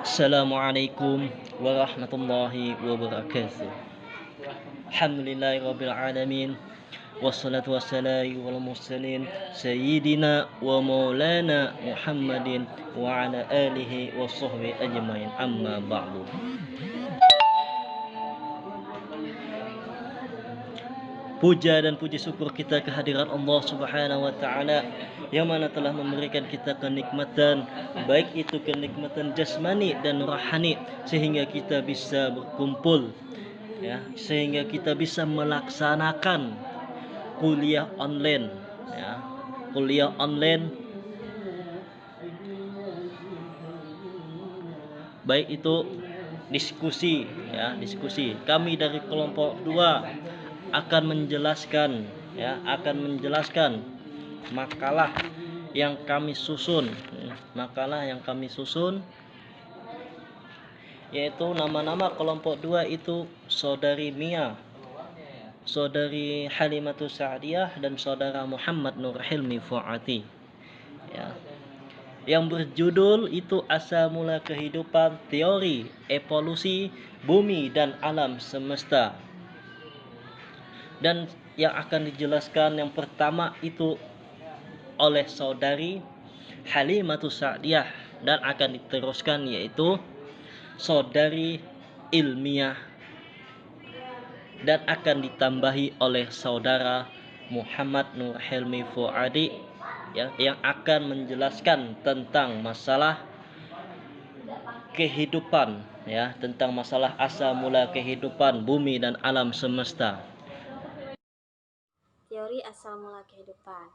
Assalamualaikum warahmatullahi wabarakatuh. Alhamdulillahirabbil alamin. Wassalatu wassalamu ala mursalin sayyidina wa maulana Muhammadin wa ala alihi wa sahbihi ajmain. Amma ba'du. Puja dan puji syukur kita kehadiran Allah Subhanahu wa taala yang mana telah memberikan kita kenikmatan, baik itu kenikmatan jasmani dan rohani, sehingga kita bisa berkumpul, ya, sehingga kita bisa melaksanakan kuliah online, ya. Kuliah online baik itu diskusi, ya, diskusi. Kami dari kelompok 2 akan menjelaskan, ya, makalah yang kami susun, yaitu nama-nama kelompok 2 itu Saudari Mia, Saudari Halimatus Sa'diyah, dan Saudara Muhammad Nur Hilmi Fuati, ya. Yang berjudul itu Asal Mula Kehidupan, Teori Evolusi Bumi dan Alam Semesta. Dan yang akan dijelaskan yang pertama itu oleh Saudari Halimatus Sa'diyah, dan akan diteruskan yaitu Saudari Ilmiah, dan akan ditambahi oleh Saudara Muhammad Nur Helmi Fuadi, yang akan menjelaskan tentang masalah kehidupan, ya, tentang masalah asal mula kehidupan bumi dan alam semesta. Teori asal mula kehidupan.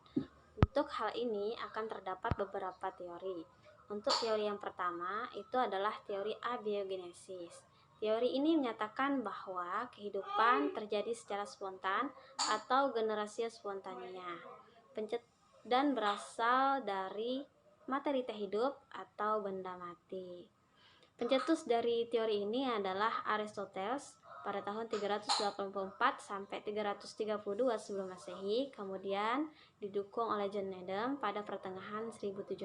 Untuk hal ini akan terdapat beberapa teori. Untuk teori yang pertama itu adalah teori abiogenesis. Teori ini menyatakan bahwa kehidupan terjadi secara spontan atau generasi spontania dan berasal dari materi tak hidup atau benda mati. Pencetus dari teori ini adalah Aristoteles pada tahun 384 sampai 332 sebelum Masehi, kemudian didukung oleh John Needham pada pertengahan 1700.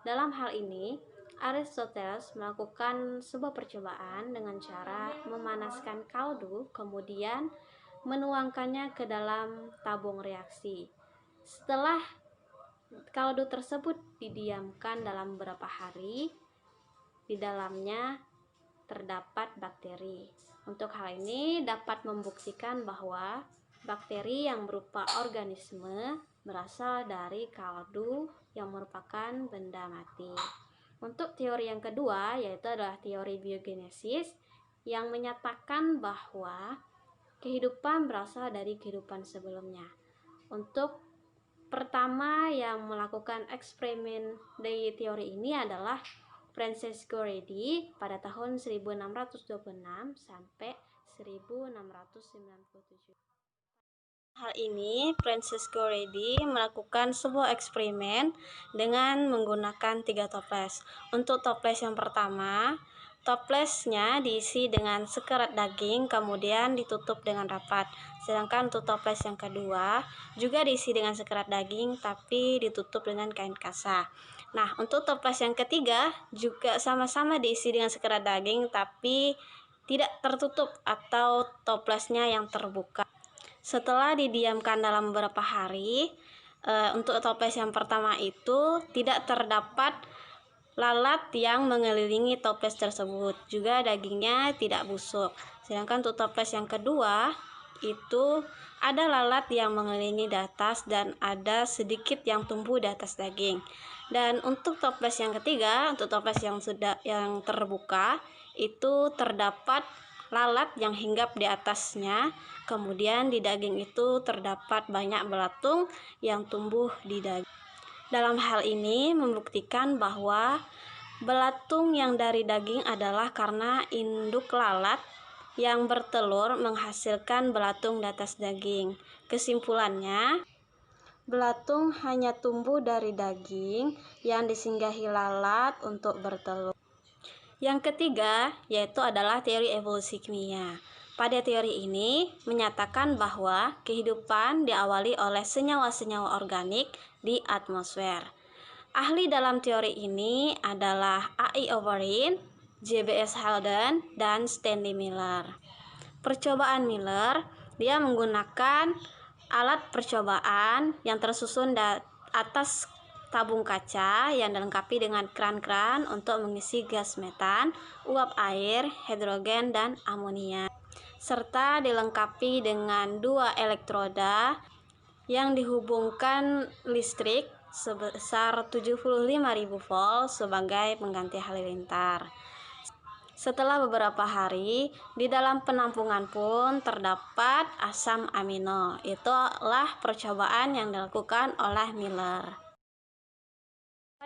Dalam hal ini, Aristoteles melakukan sebuah percobaan dengan cara memanaskan kaldu, kemudian menuangkannya ke dalam tabung reaksi. Setelah kaldu tersebut didiamkan dalam beberapa hari, di dalamnya terdapat bakteri. Untuk hal ini dapat membuktikan bahwa bakteri yang berupa organisme berasal dari kaldu yang merupakan benda mati. Untuk teori yang kedua yaitu adalah teori biogenesis yang menyatakan bahwa kehidupan berasal dari kehidupan sebelumnya. Untuk pertama yang melakukan eksperimen dari teori ini adalah Francesco Redi pada tahun 1626 sampai 1697. Hal ini, Francesco Redi melakukan sebuah eksperimen dengan menggunakan 3 toples. Untuk toples yang pertama, toplesnya diisi dengan sekerat daging, kemudian ditutup dengan rapat. Sedangkan untuk toples yang kedua, juga diisi dengan sekerat daging, tapi ditutup dengan kain kasa. Nah, untuk toples yang ketiga, juga sama-sama diisi dengan sekerat daging, tapi tidak tertutup atau toplesnya yang terbuka. Setelah didiamkan dalam beberapa hari, untuk toples yang pertama itu tidak terdapat lalat yang mengelilingi toples tersebut, juga dagingnya tidak busuk. Sedangkan untuk toples yang kedua itu ada lalat yang mengelilingi di atas dan ada sedikit yang tumbuh di atas daging. Dan untuk toples yang ketiga, untuk toples yang terbuka itu terdapat lalat yang hinggap di atasnya, kemudian di daging itu terdapat banyak belatung yang tumbuh di daging. Dalam hal ini membuktikan bahwa belatung yang dari daging adalah karena induk lalat yang bertelur menghasilkan belatung di atas daging. Kesimpulannya, belatung hanya tumbuh dari daging yang disinggahi lalat untuk bertelur. Yang ketiga yaitu adalah teori evolusi kimia. Pada teori ini menyatakan bahwa kehidupan diawali oleh senyawa-senyawa organik di atmosfer. Ahli dalam teori ini adalah A.I. Overeem, J.B.S. Halden, dan Stanley Miller. Percobaan Miller, dia menggunakan alat percobaan yang tersusun atas tabung kaca yang dilengkapi dengan kran-kran untuk mengisi gas metan, uap air, hidrogen, dan amonia, serta dilengkapi dengan 2 elektroda yang dihubungkan listrik sebesar 75.000 volt sebagai pengganti halilintar. Setelah beberapa hari, di dalam penampungan pun terdapat asam amino. Itulah percobaan yang dilakukan oleh Miller.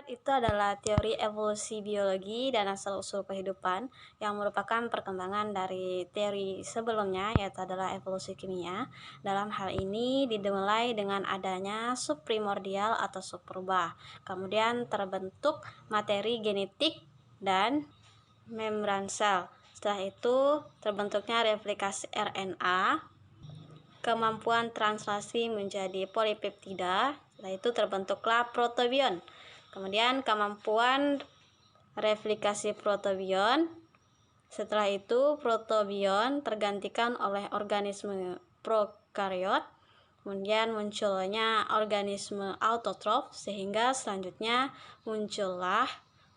Itu adalah teori evolusi biologi dan asal-usul kehidupan yang merupakan perkembangan dari teori sebelumnya, yaitu adalah evolusi kimia. Dalam hal ini dimulai dengan adanya subprimordial atau subpurba. Kemudian terbentuk materi genetik dan membran sel. Setelah itu terbentuknya replikasi RNA, kemampuan translasi menjadi polipeptida. Setelah itu terbentuklah protobion. Kemudian kemampuan replikasi protobion. Setelah itu protobion tergantikan oleh organisme prokariot. Kemudian munculnya organisme autotrof, sehingga selanjutnya muncullah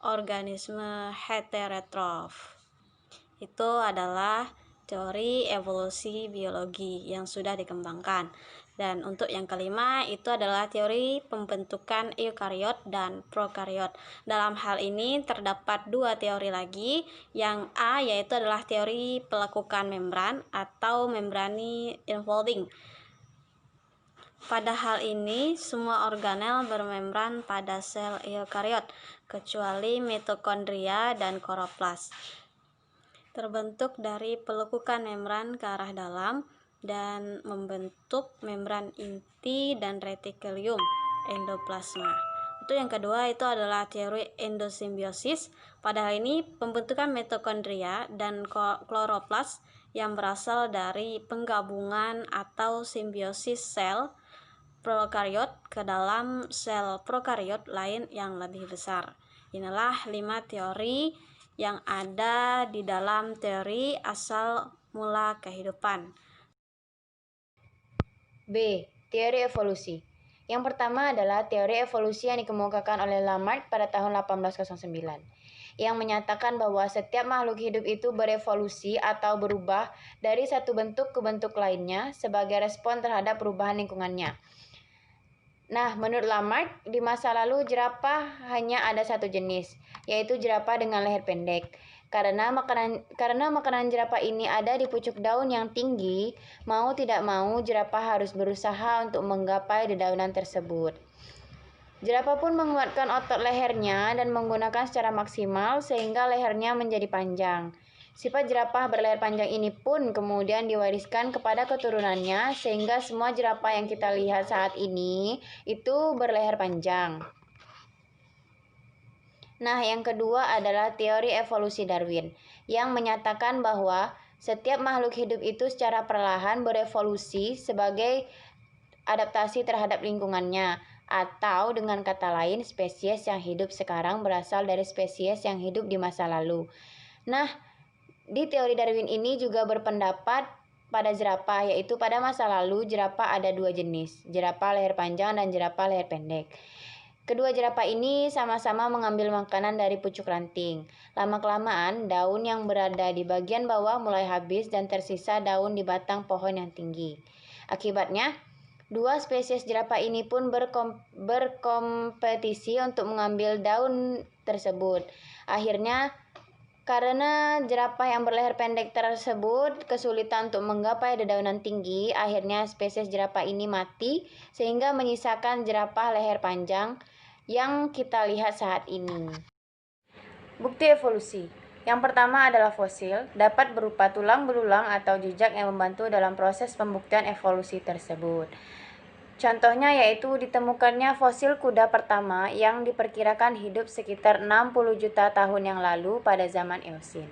organisme heterotrof. Itu adalah teori evolusi biologi yang sudah dikembangkan. Dan untuk yang kelima itu adalah teori pembentukan eukariot dan prokariot. Dalam hal ini terdapat 2 teori lagi. Yang A yaitu adalah teori pelekukan membran atau membrane unfolding. Pada hal ini, semua organel bermembran pada sel eukariot, kecuali mitokondria dan kloroplas. Terbentuk dari pelekukan membran ke arah dalam dan membentuk membran inti dan retikulium endoplasma. Untuk yang kedua itu adalah teori endosimbiosis. Pada hal ini pembentukan mitokondria dan kloroplas yang berasal dari penggabungan atau simbiosis sel prokariot ke dalam sel prokariot lain yang lebih besar. Inilah 5 teori yang ada di dalam teori asal mula kehidupan. B. Teori evolusi. Yang pertama adalah teori evolusi yang dikemukakan oleh Lamarck pada tahun 1809, yang menyatakan bahwa setiap makhluk hidup itu berevolusi atau berubah dari satu bentuk ke bentuk lainnya sebagai respon terhadap perubahan lingkungannya. Nah, menurut Lamarck, di masa lalu jerapah hanya ada satu jenis, yaitu jerapah dengan leher pendek. Karena makanan jerapah ini ada di pucuk daun yang tinggi, mau tidak mau jerapah harus berusaha untuk menggapai dedaunan tersebut. Jerapah pun menguatkan otot lehernya dan menggunakan secara maksimal sehingga lehernya menjadi panjang. Sifat jerapah berleher panjang ini pun kemudian diwariskan kepada keturunannya sehingga semua jerapah yang kita lihat saat ini itu berleher panjang. Nah, yang kedua adalah teori evolusi Darwin yang menyatakan bahwa setiap makhluk hidup itu secara perlahan berevolusi sebagai adaptasi terhadap lingkungannya, atau dengan kata lain spesies yang hidup sekarang berasal dari spesies yang hidup di masa lalu. Nah, di teori Darwin ini juga berpendapat pada jerapah, yaitu pada masa lalu jerapah ada 2 jenis, jerapah leher panjang dan jerapah leher pendek. Kedua jerapah ini sama-sama mengambil makanan dari pucuk ranting. Lama-kelamaan, daun yang berada di bagian bawah mulai habis dan tersisa daun di batang pohon yang tinggi. Akibatnya, 2 spesies jerapah ini pun berkompetisi untuk mengambil daun tersebut. Akhirnya, karena jerapah yang berleher pendek tersebut kesulitan untuk menggapai dedaunan tinggi, akhirnya spesies jerapah ini mati sehingga menyisakan jerapah leher panjang yang kita lihat saat ini. Bukti evolusi. Yang pertama adalah fosil, dapat berupa tulang belulang atau jejak yang membantu dalam proses pembuktian evolusi tersebut. Contohnya yaitu ditemukannya fosil kuda pertama yang diperkirakan hidup sekitar 60 juta tahun yang lalu pada zaman Eosin.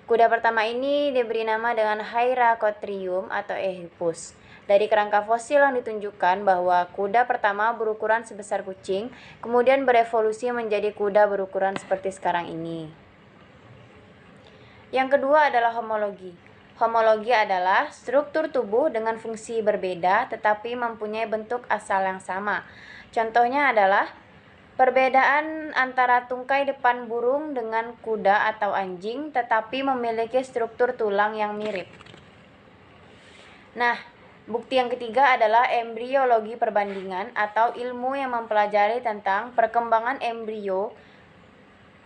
Kuda pertama ini diberi nama dengan Hyracotherium atau Ehippus. Dari kerangka fosil yang ditunjukkan bahwa kuda pertama berukuran sebesar kucing, kemudian berevolusi menjadi kuda berukuran seperti sekarang ini. Yang kedua adalah homologi. Homologi adalah struktur tubuh dengan fungsi berbeda tetapi mempunyai bentuk asal yang sama. Contohnya adalah perbedaan antara tungkai depan burung dengan kuda atau anjing tetapi memiliki struktur tulang yang mirip. Nah, bukti yang ketiga adalah embriologi perbandingan atau ilmu yang mempelajari tentang perkembangan embrio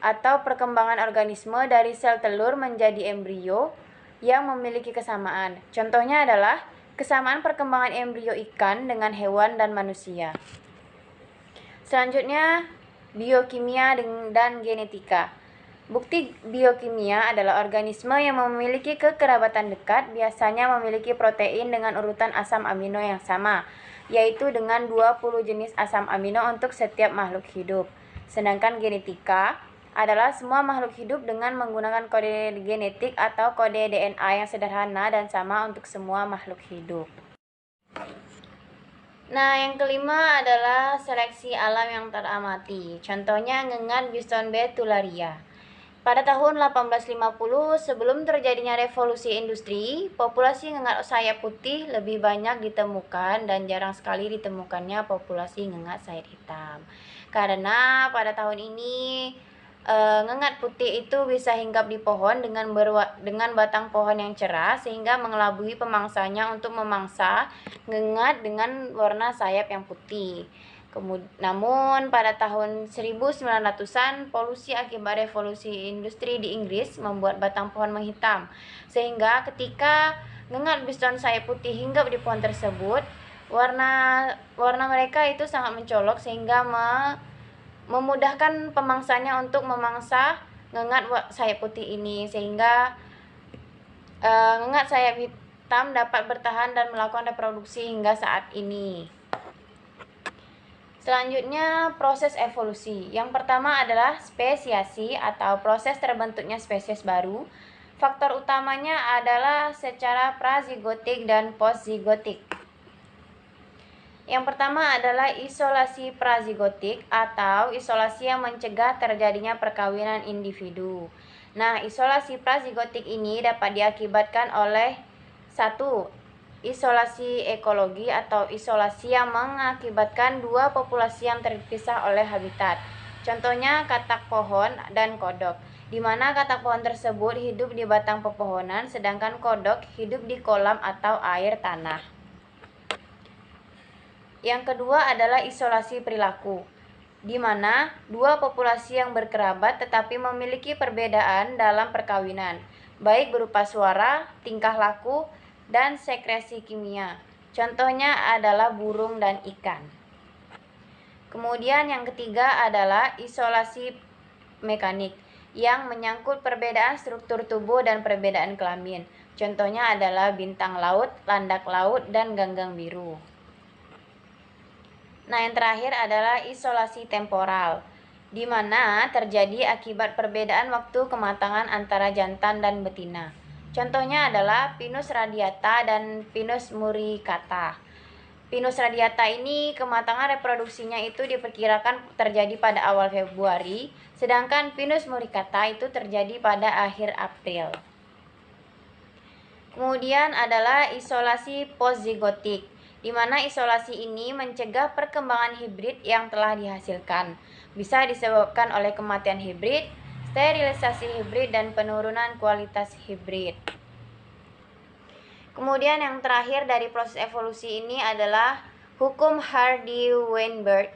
atau perkembangan organisme dari sel telur menjadi embrio yang memiliki kesamaan. Contohnya adalah kesamaan perkembangan embrio ikan dengan hewan dan manusia. Selanjutnya, biokimia dan genetika. Bukti biokimia adalah organisme yang memiliki kekerabatan dekat, biasanya memiliki protein dengan urutan asam amino yang sama, yaitu dengan 20 jenis asam amino untuk setiap makhluk hidup. Sedangkan genetika adalah semua makhluk hidup dengan menggunakan kode genetik atau kode DNA yang sederhana dan sama untuk semua makhluk hidup. Nah, yang kelima adalah seleksi alam yang teramati. Contohnya ngengat bison betularia. Pada tahun 1850, sebelum terjadinya revolusi industri, populasi ngengat sayap putih lebih banyak ditemukan dan jarang sekali ditemukannya populasi ngengat sayap hitam. Karena pada tahun ini ngengat putih itu bisa hinggap di pohon dengan batang pohon yang cerah sehingga mengelabui pemangsanya untuk memangsa ngengat dengan warna sayap yang putih. Namun pada tahun 1900-an polusi akibat revolusi industri di Inggris membuat batang pohon menghitam, sehingga ketika ngengat bison sayap putih hinggap di pohon tersebut, warna mereka itu sangat mencolok sehingga memudahkan pemangsanya untuk memangsa ngengat sayap putih ini, sehingga ngengat sayap hitam dapat bertahan dan melakukan reproduksi hingga saat ini. Selanjutnya, proses evolusi. Yang pertama adalah spesiasi atau proses terbentuknya spesies baru. Faktor utamanya adalah secara prazigotik dan postzigotik. Yang pertama adalah isolasi prazigotik atau isolasi yang mencegah terjadinya perkawinan individu. Nah, isolasi prazigotik ini dapat diakibatkan oleh 1. Isolasi ekologi atau isolasi yang mengakibatkan dua populasi yang terpisah oleh habitat. Contohnya katak pohon dan kodok, di mana katak pohon tersebut hidup di batang pepohonan sedangkan kodok hidup di kolam atau air tanah. Yang kedua adalah isolasi perilaku, di mana dua populasi yang berkerabat tetapi memiliki perbedaan dalam perkawinan, baik berupa suara, tingkah laku, dan sekresi kimia. Contohnya adalah burung dan ikan. Kemudian yang ketiga adalah isolasi mekanik, yang menyangkut perbedaan struktur tubuh dan perbedaan kelamin. Contohnya adalah bintang laut, landak laut, dan ganggang biru. Nah, yang terakhir adalah isolasi temporal, di mana terjadi akibat perbedaan waktu kematangan antara jantan dan betina. Contohnya adalah Pinus radiata dan Pinus muricata. Pinus radiata ini kematangan reproduksinya itu diperkirakan terjadi pada awal Februari, sedangkan Pinus muricata itu terjadi pada akhir April. Kemudian adalah isolasi postzigotik, di mana isolasi ini mencegah perkembangan hibrid yang telah dihasilkan. Bisa disebabkan oleh kematian hibrid, sterilisasi hibrid, dan penurunan kualitas hibrid. Kemudian yang terakhir dari proses evolusi ini adalah hukum Hardy-Weinberg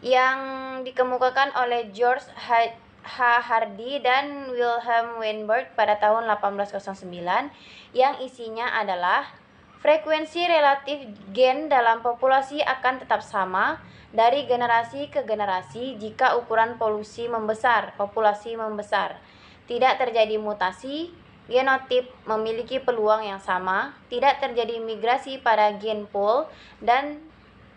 yang dikemukakan oleh George H. Hardy dan Wilhelm Weinberg pada tahun 1809, yang isinya adalah frekuensi relatif gen dalam populasi akan tetap sama dari generasi ke generasi jika ukuran populasi membesar. Tidak terjadi mutasi, genotip memiliki peluang yang sama, tidak terjadi migrasi pada gen pool, dan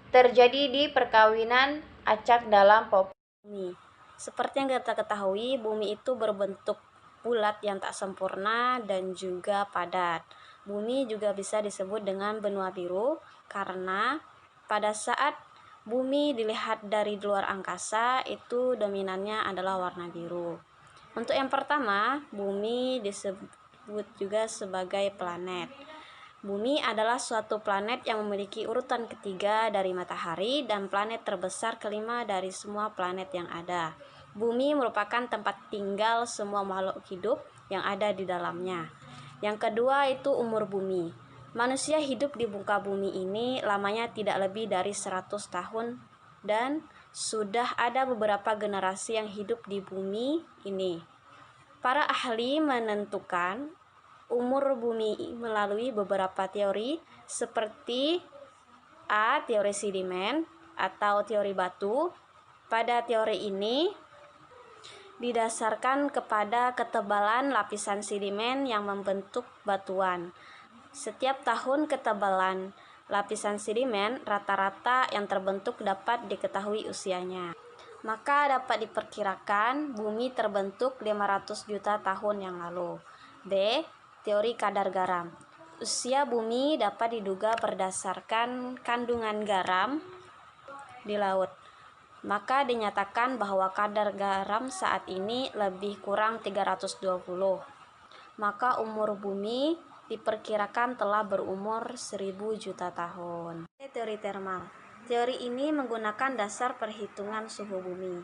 terjadi di perkawinan acak dalam populasi. Seperti yang kita ketahui, bumi itu berbentuk bulat yang tak sempurna dan juga padat. Bumi juga bisa disebut dengan benua biru karena pada saat bumi dilihat dari luar angkasa itu dominannya adalah warna biru. Untuk yang pertama, bumi disebut juga sebagai planet. Bumi adalah suatu planet yang memiliki urutan ketiga dari matahari dan planet terbesar kelima dari semua planet yang ada. Bumi merupakan tempat tinggal semua makhluk hidup yang ada di dalamnya. Yang kedua itu umur bumi. Manusia hidup di muka bumi ini lamanya tidak lebih dari 100 tahun dan sudah ada beberapa generasi yang hidup di bumi ini. Para ahli menentukan umur bumi melalui beberapa teori seperti A. Teori sedimen atau teori batu. Pada teori ini didasarkan kepada ketebalan lapisan sedimen yang membentuk batuan. Setiap tahun ketebalan lapisan sedimen rata-rata yang terbentuk dapat diketahui usianya. Maka dapat diperkirakan bumi terbentuk 500 juta tahun yang lalu. B. Teori kadar garam. Usia bumi dapat diduga berdasarkan kandungan garam di laut. Maka dinyatakan bahwa kadar garam saat ini lebih kurang 320. Maka umur bumi diperkirakan telah berumur 1000 juta tahun. Teori termal. Teori ini menggunakan dasar perhitungan suhu bumi.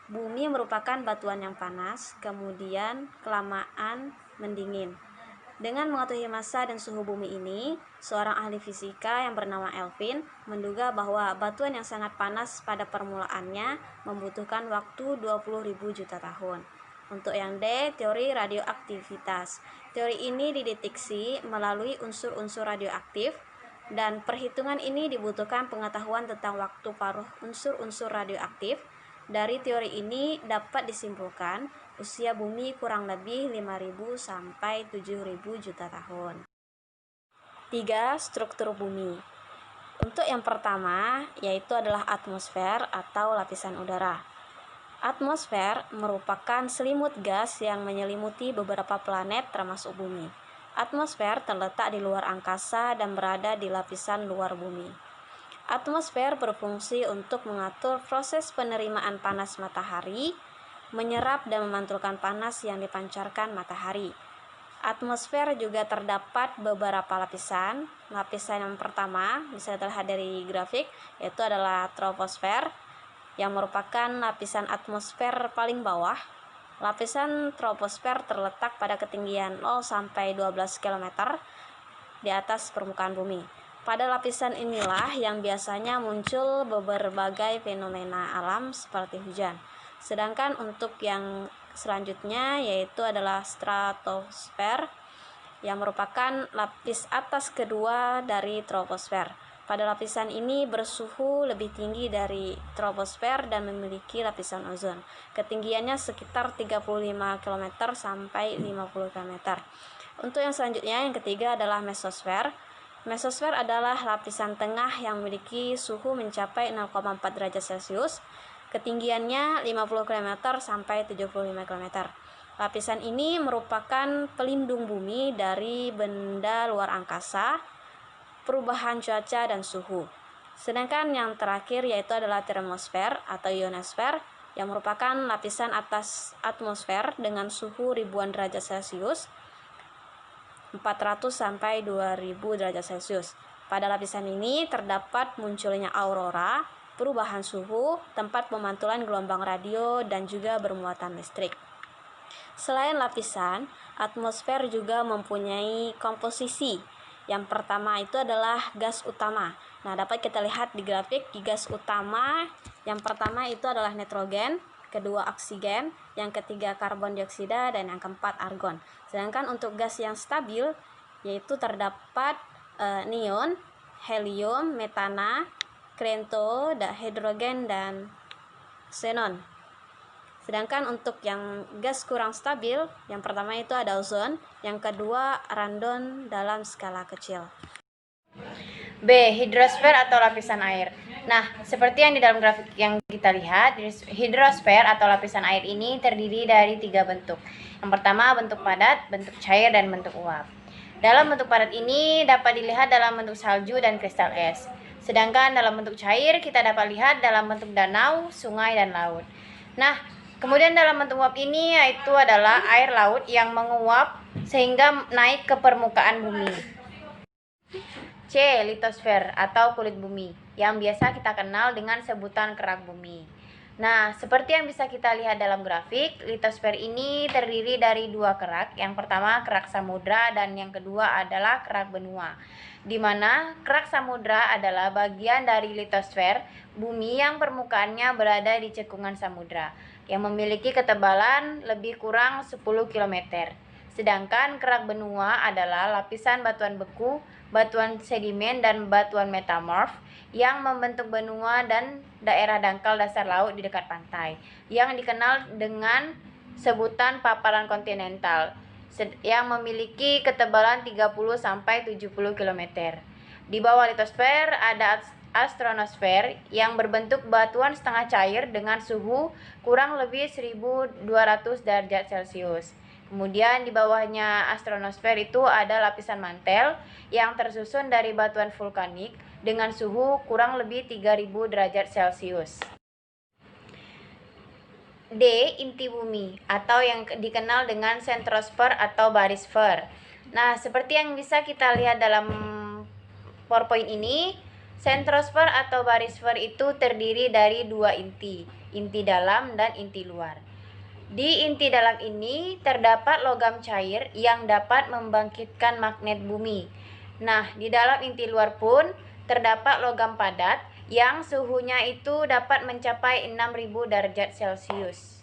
Bumi merupakan batuan yang panas, kemudian kelamaan mendingin. Dengan mengetahui massa dan suhu bumi ini, seorang ahli fisika yang bernama Elvin menduga bahwa batuan yang sangat panas pada permulaannya membutuhkan waktu 20.000 juta tahun. Untuk yang D, teori radioaktivitas. Teori ini dideteksi melalui unsur-unsur radioaktif dan perhitungan ini dibutuhkan pengetahuan tentang waktu paruh unsur-unsur radioaktif. Dari teori ini dapat disimpulkan usia bumi kurang lebih 5.000 sampai 7.000 juta tahun. 3. Struktur bumi. Untuk yang pertama yaitu adalah atmosfer atau lapisan udara. Atmosfer merupakan selimut gas yang menyelimuti beberapa planet termasuk bumi. Atmosfer terletak di luar angkasa dan berada di lapisan luar bumi. Atmosfer berfungsi untuk mengatur proses penerimaan panas matahari, menyerap dan memantulkan panas yang dipancarkan matahari. Atmosfer juga terdapat beberapa lapisan. Lapisan yang pertama bisa dilihat dari grafik yaitu adalah troposfer yang merupakan lapisan atmosfer paling bawah. Lapisan troposfer terletak pada ketinggian 0 sampai 12 km di atas permukaan bumi. Pada lapisan inilah yang biasanya muncul berbagai fenomena alam seperti hujan. Sedangkan untuk yang selanjutnya yaitu adalah stratosfer yang merupakan lapis atas kedua dari troposfer. Pada lapisan ini bersuhu lebih tinggi dari troposfer dan memiliki lapisan ozon. Ketinggiannya sekitar 35 km sampai 50 km. Untuk yang selanjutnya yang ketiga adalah mesosfer. Mesosfer adalah lapisan tengah yang memiliki suhu mencapai 0,4 derajat Celcius, ketinggiannya 50 km sampai 75 km. Lapisan ini merupakan pelindung bumi dari benda luar angkasa, perubahan cuaca dan suhu. Sedangkan yang terakhir yaitu adalah termosfer atau ionosfer yang merupakan lapisan atas atmosfer dengan suhu ribuan derajat Celcius, 400 sampai 2000 derajat Celcius. Pada lapisan ini terdapat munculnya aurora, perubahan suhu, tempat pemantulan gelombang radio dan juga bermuatan listrik. Selain lapisan, atmosfer juga mempunyai komposisi. Yang pertama itu adalah gas utama. Nah, dapat kita lihat di grafik di gas utama. Yang pertama itu adalah nitrogen, kedua oksigen, yang ketiga karbon dioksida, dan yang keempat argon. Sedangkan untuk gas yang stabil yaitu terdapat neon, helium, metana, krento, hidrogen, dan xenon. Sedangkan untuk yang gas kurang stabil, yang pertama itu ada ozon, yang kedua radon dalam skala kecil. B. Hidrosfer atau lapisan air. Nah, seperti yang di dalam grafik yang kita lihat, hidrosfer atau lapisan air ini terdiri dari 3 bentuk. Yang pertama bentuk padat, bentuk cair, dan bentuk uap. Dalam bentuk padat ini dapat dilihat dalam bentuk salju dan kristal es. Sedangkan dalam bentuk cair kita dapat lihat dalam bentuk danau, sungai, dan laut. Nah, kemudian dalam bentuk uap ini yaitu adalah air laut yang menguap sehingga naik ke permukaan bumi. C. Litosfer atau kulit bumi yang biasa kita kenal dengan sebutan kerak bumi. Nah, seperti yang bisa kita lihat dalam grafik, litosfer ini terdiri dari dua kerak. Yang pertama kerak samudra dan yang kedua adalah kerak benua. Di mana kerak samudra adalah bagian dari litosfer bumi yang permukaannya berada di cekungan samudra yang memiliki ketebalan lebih kurang 10 km. Sedangkan kerak benua adalah lapisan batuan beku, batuan sedimen, dan batuan metamorf yang membentuk benua dan daerah dangkal dasar laut di dekat pantai, yang dikenal dengan sebutan paparan kontinental, yang memiliki ketebalan 30-70 km. Di bawah litosfer ada astronosfer yang berbentuk batuan setengah cair dengan suhu kurang lebih 1200 derajat Celcius. Kemudian di bawahnya astronosfer itu ada lapisan mantel yang tersusun dari batuan vulkanik dengan suhu kurang lebih 3000 derajat Celcius. D. Inti bumi atau yang dikenal dengan sentrosfer atau barisfer. Nah, seperti yang bisa kita lihat dalam PowerPoint ini, sentrosfer atau barisfer itu terdiri dari dua inti dalam dan inti luar. Di inti dalam ini terdapat logam cair yang dapat membangkitkan magnet bumi. Nah, di dalam inti luar pun terdapat logam padat yang suhunya itu dapat mencapai 6000 derajat Celcius.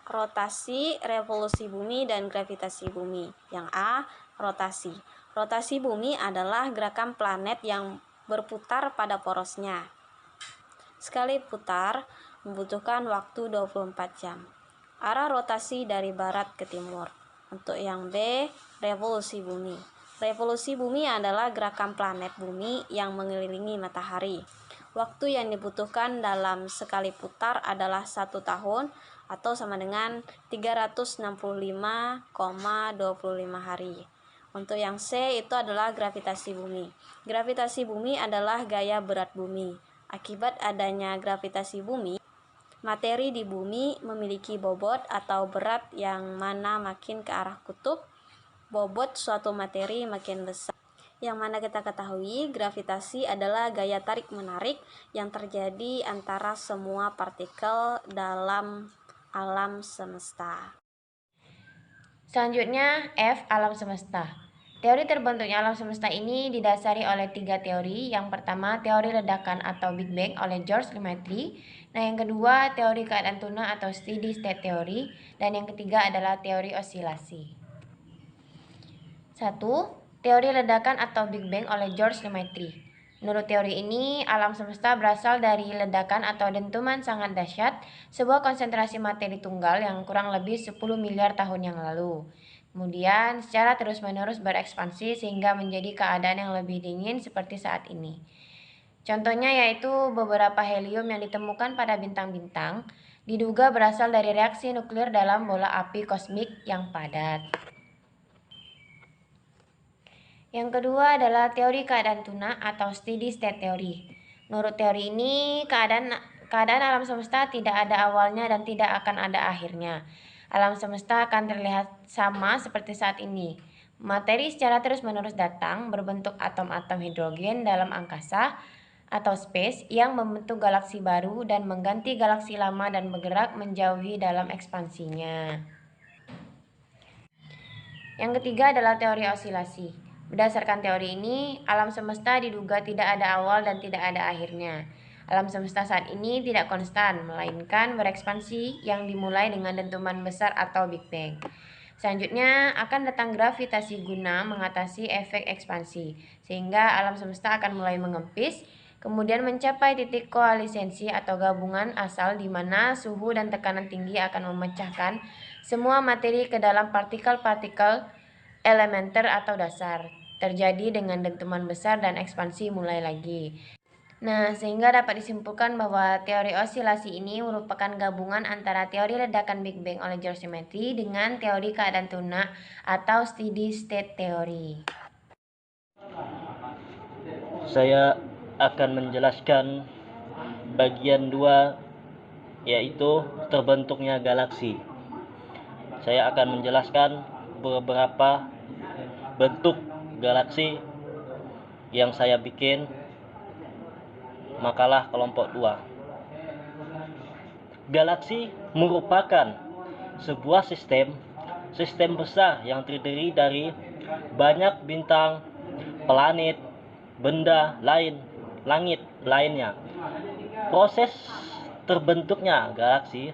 Rotasi, revolusi bumi, dan gravitasi bumi. Yang A. Rotasi. Rotasi bumi adalah gerakan planet yang berputar pada porosnya. Sekali putar membutuhkan waktu 24 jam. Arah rotasi dari barat ke timur. Untuk yang B, revolusi bumi. Revolusi bumi adalah gerakan planet bumi yang mengelilingi matahari. Waktu yang dibutuhkan dalam sekali putar adalah 1 tahun atau sama dengan 365,25 hari. Untuk yang C itu adalah gravitasi bumi. Gravitasi bumi adalah gaya berat bumi. Akibat adanya gravitasi bumi, materi di bumi memiliki bobot atau berat yang mana makin ke arah kutub, bobot suatu materi makin besar. Yang mana kita ketahui gravitasi adalah gaya tarik-menarik yang terjadi antara semua partikel dalam alam semesta. Selanjutnya, F. Alam semesta. Teori terbentuknya alam semesta ini didasari oleh 3 teori. Yang pertama, teori ledakan atau Big Bang oleh George Lemaitre. Nah, yang kedua, teori keadaan tuna atau steady state theory. Dan yang ketiga adalah teori osilasi. 1. Teori ledakan atau Big Bang oleh George Lemaitre. Menurut teori ini, alam semesta berasal dari ledakan atau dentuman sangat dahsyat, sebuah konsentrasi materi tunggal yang kurang lebih 10 miliar tahun yang lalu. Kemudian, secara terus-menerus berekspansi sehingga menjadi keadaan yang lebih dingin seperti saat ini. Contohnya yaitu beberapa helium yang ditemukan pada bintang-bintang diduga berasal dari reaksi nuklir dalam bola api kosmik yang padat. Yang kedua adalah teori keadaan tuna atau steady state theory. Menurut teori ini, keadaan alam semesta tidak ada awalnya dan tidak akan ada akhirnya. Alam semesta akan terlihat sama seperti saat ini. Materi secara terus-menerus datang berbentuk atom-atom hidrogen dalam angkasa atau space yang membentuk galaksi baru dan mengganti galaksi lama dan bergerak menjauhi dalam ekspansinya. Yang ketiga adalah teori osilasi. Berdasarkan teori ini, alam semesta diduga tidak ada awal dan tidak ada akhirnya. Alam semesta saat ini tidak konstan, melainkan berekspansi yang dimulai dengan dentuman besar atau Big Bang. Selanjutnya akan datang gravitasi guna mengatasi efek ekspansi, sehingga alam semesta akan mulai mengempis, kemudian mencapai titik koalisensi atau gabungan asal di mana suhu dan tekanan tinggi akan memecahkan semua materi ke dalam partikel-partikel elementer atau dasar. Terjadi dengan dentuman besar dan ekspansi mulai lagi. Nah, sehingga dapat disimpulkan bahwa teori osilasi ini merupakan gabungan antara teori ledakan Big Bang oleh George Symmetry dengan teori keadaan tunak atau steady state theory. Saya akan menjelaskan bagian 2, yaitu terbentuknya galaksi. Saya akan menjelaskan beberapa bentuk galaksi yang saya bikin makalah kelompok 2. Galaksi merupakan sebuah sistem besar yang terdiri dari banyak bintang, planet, benda lain, langit lainnya. Proses terbentuknya galaksi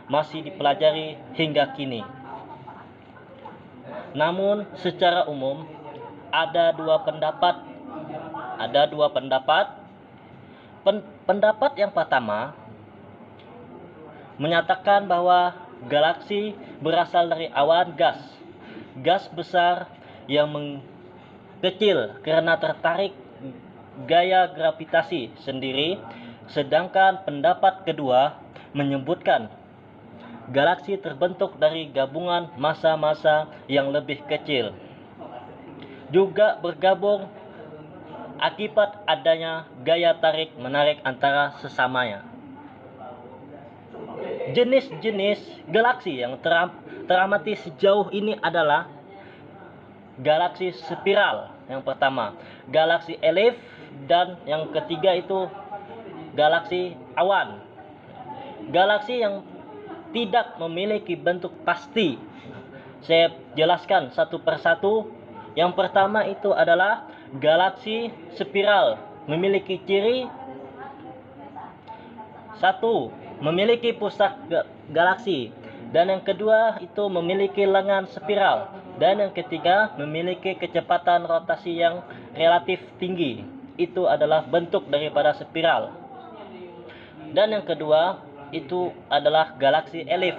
masih dipelajari hingga kini. Namun secara umum ada dua pendapat. Pendapat yang pertama menyatakan bahwa galaksi berasal dari awan gas besar yang mengecil karena tertarik gaya gravitasi sendiri, sedangkan pendapat kedua menyebutkan galaksi terbentuk dari gabungan massa-massa yang lebih kecil, juga bergabung akibat adanya gaya tarik-menarik antara sesamanya. Jenis-jenis galaksi yang teramati sejauh ini adalah galaksi spiral yang pertama, galaksi elif, dan yang ketiga itu galaksi awan. Galaksi yang tidak memiliki bentuk pasti. Saya jelaskan satu persatu. Yang pertama itu adalah galaksi spiral, memiliki ciri satu, memiliki pusat galaksi, dan yang kedua itu memiliki lengan spiral, dan yang ketiga memiliki kecepatan rotasi yang relatif tinggi. Itu adalah bentuk daripada spiral. Dan yang kedua itu adalah galaksi elif,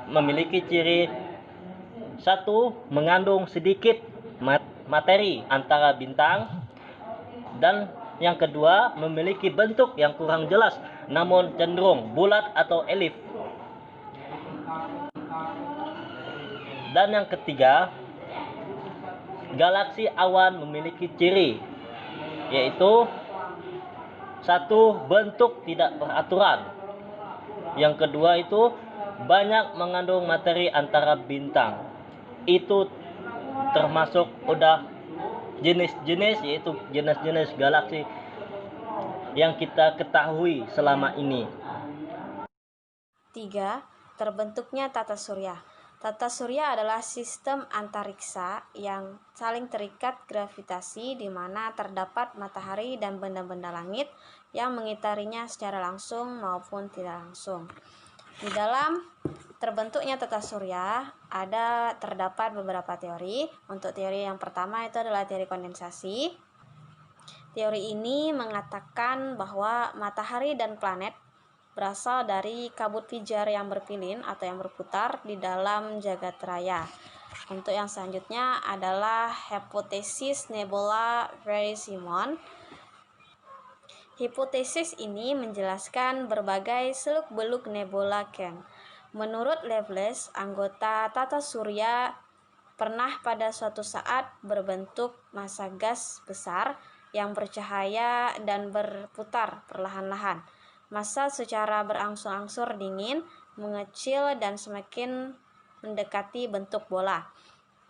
memiliki ciri satu, mengandung sedikit materi antara bintang, dan yang kedua memiliki bentuk yang kurang jelas namun cenderung bulat atau elif. Dan yang ketiga, galaksi awan memiliki ciri, yaitu satu, bentuk tidak beraturan. Yang kedua itu banyak mengandung materi antara bintang. Itu termasuk udah jenis-jenis, yaitu jenis-jenis galaksi yang kita ketahui selama ini. 3. Terbentuknya tata surya. Tata surya adalah sistem antariksa yang saling terikat gravitasi di mana terdapat matahari dan benda-benda langit yang mengitarinya secara langsung maupun tidak langsung. Di dalam terbentuknya tata surya terdapat beberapa teori. Untuk teori yang pertama itu adalah teori kondensasi. Teori ini mengatakan bahwa matahari dan planet berasal dari kabut pijar yang berpilin atau yang berputar di dalam jagat raya. Untuk yang selanjutnya adalah hipotesis nebula Very-Simon. Hipotesis ini menjelaskan berbagai seluk-beluk nebula Kent. Menurut Leibniz, anggota tata surya pernah pada suatu saat berbentuk massa gas besar yang bercahaya dan berputar perlahan-lahan. Massa secara berangsur-angsur dingin, mengecil, dan semakin mendekati bentuk bola.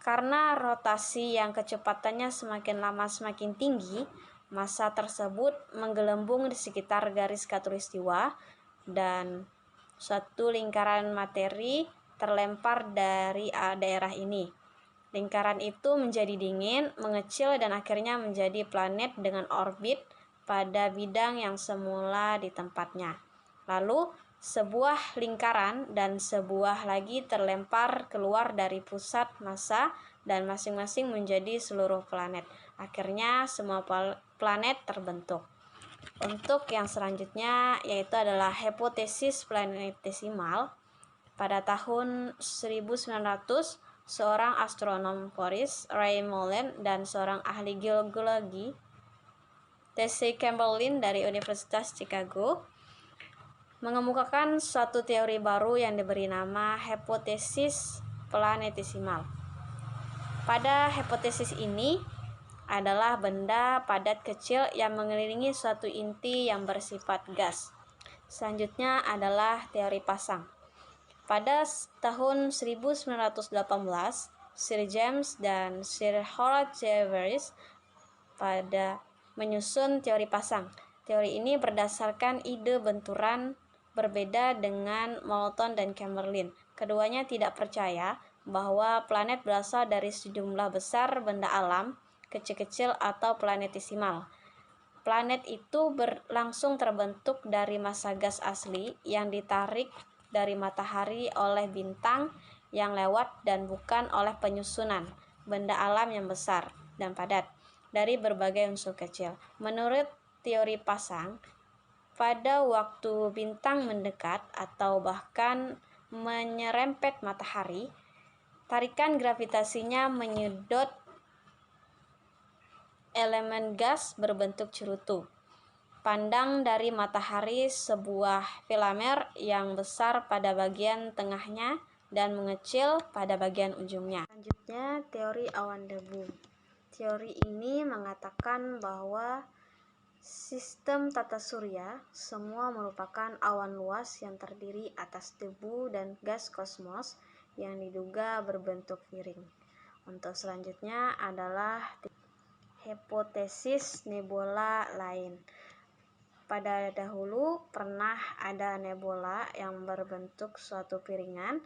Karena rotasi yang kecepatannya semakin lama semakin tinggi, massa tersebut menggelembung di sekitar garis khatulistiwa dan suatu lingkaran materi terlempar dari daerah ini. Lingkaran itu menjadi dingin, mengecil, dan akhirnya menjadi planet dengan orbit pada bidang yang semula di tempatnya. Lalu, sebuah lingkaran dan sebuah lagi terlempar keluar dari pusat massa dan masing-masing menjadi seluruh planet. Akhirnya, semua planet terbentuk. Untuk yang selanjutnya yaitu adalah hipotesis planetesimal. Pada tahun 1900, seorang astronom Boris Ray Molen dan seorang ahli geologi T.C. Chamberlain dari Universitas Chicago mengemukakan suatu teori baru yang diberi nama hipotesis planetesimal. Pada hipotesis ini adalah benda padat kecil yang mengelilingi suatu inti yang bersifat gas. Selanjutnya adalah teori pasang. Pada tahun 1918, Sir James dan Sir Horace Jeffreys menyusun teori pasang. Teori ini berdasarkan ide benturan berbeda dengan Moulton dan Chamberlain. Keduanya tidak percaya bahwa planet berasal dari sejumlah besar benda alam kecil-kecil atau planetesimal. Planet itu langsung terbentuk dari massa gas asli yang ditarik dari matahari oleh bintang yang lewat dan bukan oleh penyusunan benda alam yang besar dan padat dari berbagai unsur kecil. Menurut teori pasang, pada waktu bintang mendekat atau bahkan menyerempet matahari, tarikan gravitasinya menyedot elemen gas berbentuk cerutu pandang dari matahari, sebuah filamen yang besar pada bagian tengahnya dan mengecil pada bagian ujungnya. Selanjutnya, teori awan debu. Teori ini mengatakan bahwa sistem tata surya semua merupakan awan luas yang terdiri atas debu dan gas kosmos yang diduga berbentuk piring. Untuk selanjutnya adalah hipotesis nebula lain. Pada dahulu pernah ada nebula yang berbentuk suatu piringan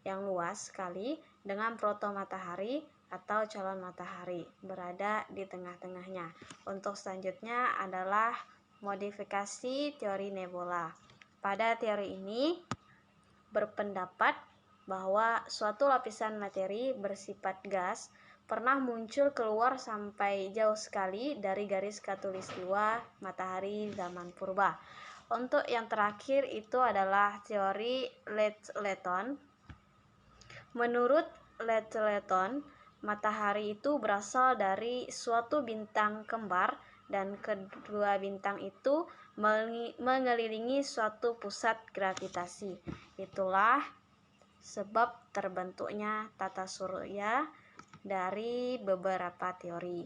yang luas sekali dengan proto-matahari atau calon matahari berada di tengah-tengahnya. Untuk selanjutnya adalah modifikasi teori nebula. Pada teori ini berpendapat bahwa suatu lapisan materi bersifat gas pernah muncul keluar sampai jauh sekali dari garis khatulistiwa matahari zaman purba. Untuk yang terakhir itu adalah teori Leigh-Letton. Menurut Leigh-Letton, matahari itu berasal dari suatu bintang kembar dan kedua bintang itu mengelilingi suatu pusat gravitasi. Itulah sebab terbentuknya tata surya dari beberapa teori.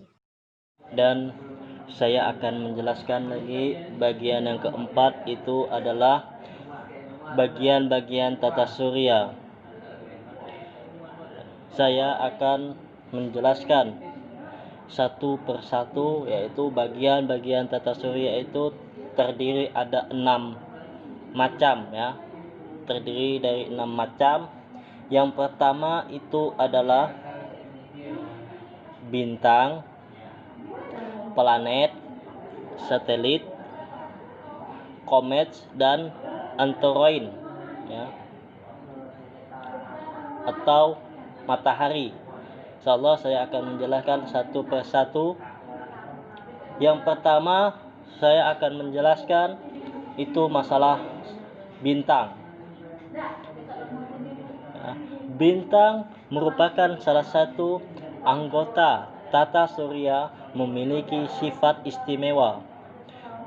Dan saya akan menjelaskan lagi bagian yang keempat, itu adalah bagian-bagian tata surya. Saya akan menjelaskan satu persatu, yaitu bagian-bagian tata surya itu terdiri ada 6 macam ya. Terdiri dari 6 macam. Yang pertama itu adalah bintang, planet, satelit, komet, dan asteroid ya, atau matahari. Insyaallah saya akan menjelaskan satu persatu. Yang pertama saya akan menjelaskan itu masalah bintang. Bintang merupakan salah satu anggota tata surya memiliki sifat istimewa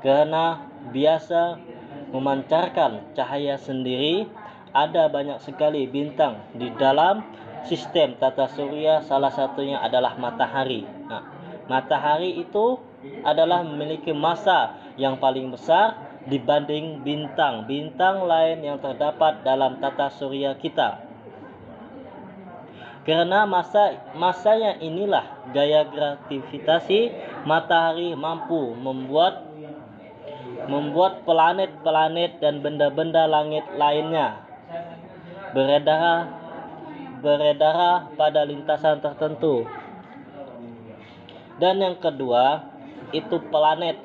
karena biasa memancarkan cahaya sendiri. Ada banyak sekali bintang di dalam sistem tata surya, salah satunya adalah matahari. Matahari itu adalah memiliki massa yang paling besar dibanding bintang-bintang lain yang terdapat dalam tata surya kita. Karena masanya inilah gaya gravitasi matahari mampu membuat planet-planet dan benda-benda langit lainnya beredar pada lintasan tertentu. Dan yang kedua itu planet.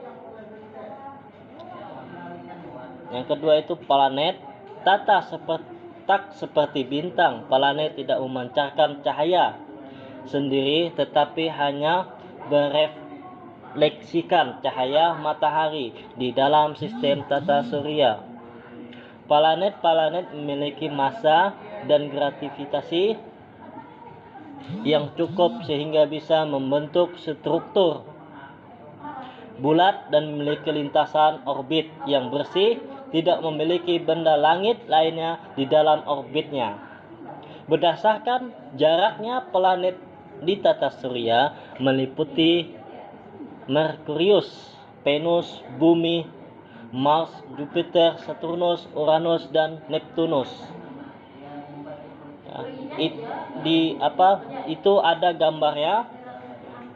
Tak seperti bintang, planet tidak memancarkan cahaya sendiri tetapi hanya merefleksikan cahaya matahari di dalam sistem tata surya. Planet-planet memiliki massa dan gravitasi yang cukup sehingga bisa membentuk struktur bulat dan memiliki lintasan orbit yang bersih, tidak memiliki benda langit lainnya di dalam orbitnya. Berdasarkan jaraknya planet di tata surya meliputi Merkurius, Venus, Bumi, Mars, Jupiter, Saturnus, Uranus, dan Neptunus. Ya, itu ada gambarnya,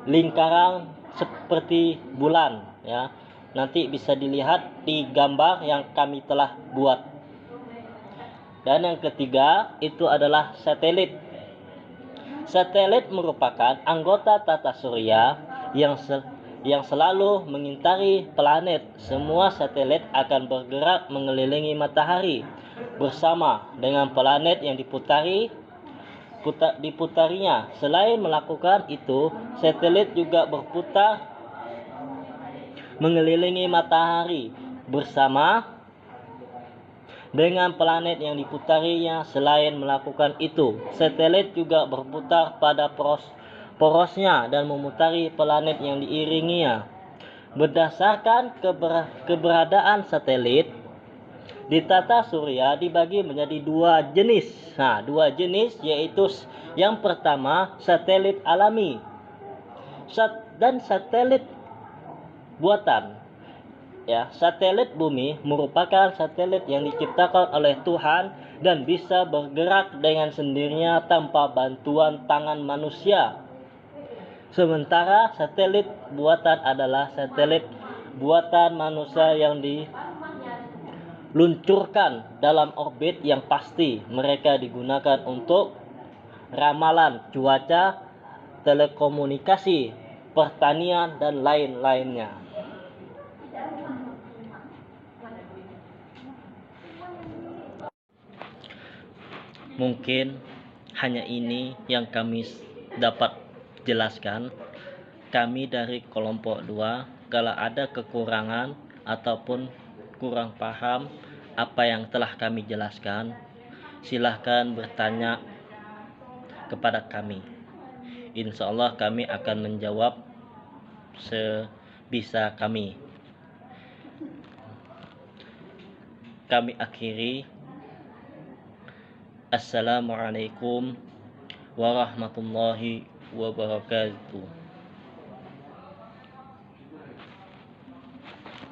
lingkaran seperti bulan, ya. Nanti bisa dilihat di gambar yang kami telah buat. Dan yang ketiga itu adalah satelit. Satelit merupakan anggota tata surya yang selalu mengitari planet. Semua satelit akan bergerak mengelilingi matahari bersama dengan planet yang diputarinya. Selain melakukan itu, satelit juga berputar mengelilingi matahari bersama dengan planet yang diputarinya. Selain melakukan itu, satelit juga berputar pada porosnya dan memutari planet yang diiringinya. Berdasarkan keberadaan satelit di tata surya dibagi menjadi dua jenis. Dua jenis yaitu yang pertama satelit alami dan satelit buatan. Ya, satelit bumi merupakan satelit yang diciptakan oleh Tuhan dan bisa bergerak dengan sendirinya tanpa bantuan tangan manusia. Sementara satelit buatan adalah satelit buatan manusia yang diluncurkan dalam orbit yang pasti. Mereka digunakan untuk ramalan cuaca, telekomunikasi, pertanian, dan lain-lainnya. Mungkin hanya ini yang kami dapat jelaskan. Kami dari kelompok 2, kalau ada kekurangan ataupun kurang paham apa yang telah kami jelaskan, silahkan bertanya kepada kami. Insya Allah kami akan menjawab sebisa kami. Kami akhiri. Assalamualaikum warahmatullahi wabarakatuh.